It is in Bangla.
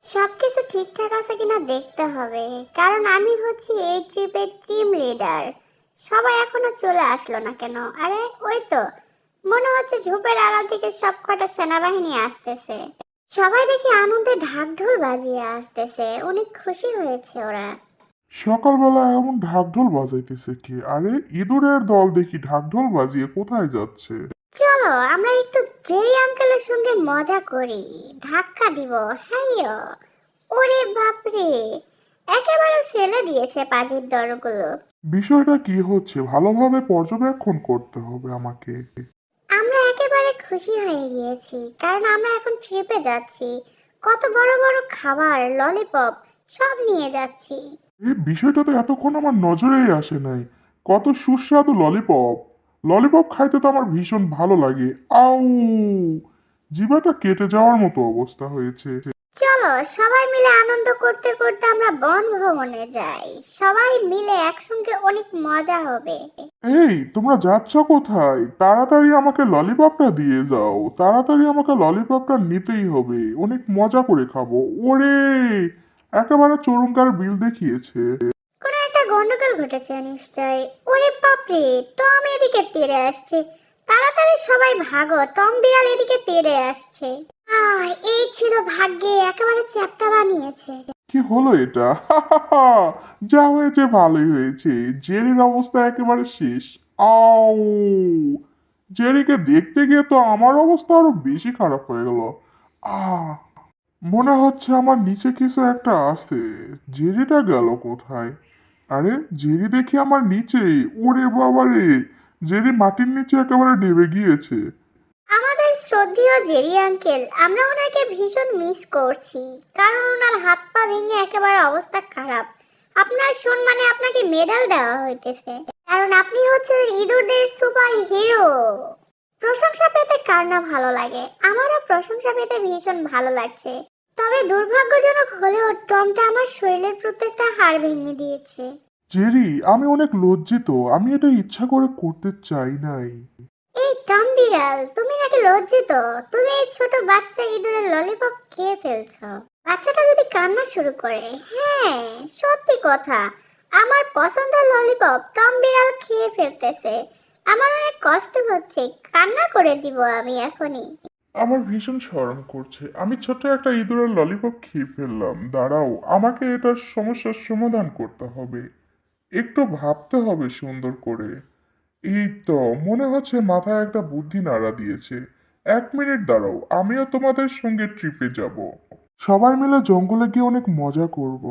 সবকিছু ঠিকঠাক আছে কিনা দেখতে হবে, কারণ আমি হচ্ছি এই ট্রিপের টিম লিডার। সবাই এখনো চলে আসলো না কেন? আরে ওই তো, মনে হচ্ছে ঝোপের আড়াল থেকে সব কটা সেনাবাহিনী আসতেছে। সবাই দেখি আনন্দে ঢাক ঢোল বাজিয়ে আসতেছে, অনেক খুশি হয়েছে ওরা। সকালবেলা এমন ঢাকঢোল বাজাইতেছে কে? আরে ইঁদুরের দল দেখি ঢাকঢোল বাজিয়ে কোথায় যাচ্ছে? চলো আমরা একটু জেরি আঙ্কেলের সঙ্গে মজা করি, ধাক্কা দিব। হ্যাঁ, ওরে বাপরে, একেবারে ফেলে দিয়েছে পাজির দরগুলো। বিষয়টা কি হচ্ছে ভালোভাবে পর্যবেক্ষণ করতে হবে আমাকে। আমরা একেবারে খুশি হয়ে গিয়েছি, কারণ আমরা এখন ট্রিপে যাচ্ছি। কত বড় বড় খাবার, ললিপপ সব নিয়ে যাচ্ছি। এই বিষয়টা তো এতক্ষণ আমার নজরেই আসে নাই। কত সুস্বাদু ললিপপ! ললিপপ খাইতে তো আমার ভীষণ ভালো লাগে। আউ, জিভাটা কেটে যাওয়ার মতো অবস্থা হয়েছে। চলো সবাই মিলে আনন্দ করতে করতে আমরা বনভবনে যাই। সবাই মিলে একসঙ্গে অনেক মজা হবে। এই তোমরা যাচ্ছ কোথায়? তাড়াতাড়ি আমাকে ললিপপটা দিয়ে যাও, তাড়াতাড়ি আমাকে ললিপপটা নিতেই হবে, অনেক মজা করে খাবো। ওরে, একেবারে চরুঙ্গার বিল দেখিয়েছে। কোনো একটা গন্ডগোল ঘটেছে নিশ্চয়। ওরে বাপরে, টম এদিকে তেড়ে আসছে। তাড়াতাড়ি সবাই ভাগো, টম বিড়াল এদিকে তেড়ে আসছে। এই ছিল ভাগ্যে, একেবারে চ্যাপ্টা বানিয়েছে। কি হলো এটা? যা হয়েছে ভালোই হয়েছে। জেরির অবস্থা একেবারে শেষ। আউ, জেরিকে দেখতে গিয়ে তো আমার অবস্থা আরো বেশি খারাপ হয়ে গেল। আহ, মনে হচ্ছে আমার নিচে কিছু একটা আছে। জেরিটা গেল কোথায়? আরে, জেরি দেখি আমার নিচেই। ওরে বাবা রে, জেরি মাটির নিচে একেবারে ডেবে গিয়েছে। আমাদের শ্রদ্ধেয় জেরি আঙ্কেল, আমরা ওনাকে ভীষণ মিস করছি, কারণ ওনার হাত পা ভেঙে একেবারে অবস্থা খারাপ। আপনার সম্মানে আপনাকে মেডেল দেওয়া হইতেছে, কারণ আপনি হচ্ছেন ইঁদুরদের সুপার হিরো। প্রশংসা পেতে কার না ভালো লাগে? আমারও প্রশংসা পেতে ভীষণ ভালো লাগছে। তবে দুর্ভাগ্যজনক হলেও টমটা আমার শরীরের প্রত্যেকটা হাড় ভেঙে দিয়েছে। জেরি, আমি অনেক লজ্জিত। আমি এটা ইচ্ছা করে করতে চাই নাই। এই টম বিড়াল, তুমি নাকি লজ্জিত? তুমি এই ছোট বাচ্চা ইঁদুরের ললিপপ খেয়ে ফেলছো। বাচ্চাটা যদি কান্না শুরু করে, হ্যাঁ সত্যি কথা, আমার পছন্দের ললিপপ টম বিড়াল খেয়ে ফেলতেছে। আমার অনেক কষ্ট হচ্ছে, কান্না করে দিব আমি এখনই। আমার ভীষণ শরম করছে। আমি ছোট্ট একটা ইঁদুরের ললিপপ খেয়ে ফেললাম। দাঁড়াও, আমাকে এটার সমস্যার সমাধান করতে হবে। একটু ভাবতে হবে সুন্দর করে। এই তো, মনে হচ্ছে মাথায় একটা বুদ্ধি নাড়া দিয়েছে। 1 মিনিট দাঁড়াও, আমিও তোমাদের সঙ্গে ট্রিপে যাব। সবাই মিলে জঙ্গলে গিয়ে অনেক মজা করব।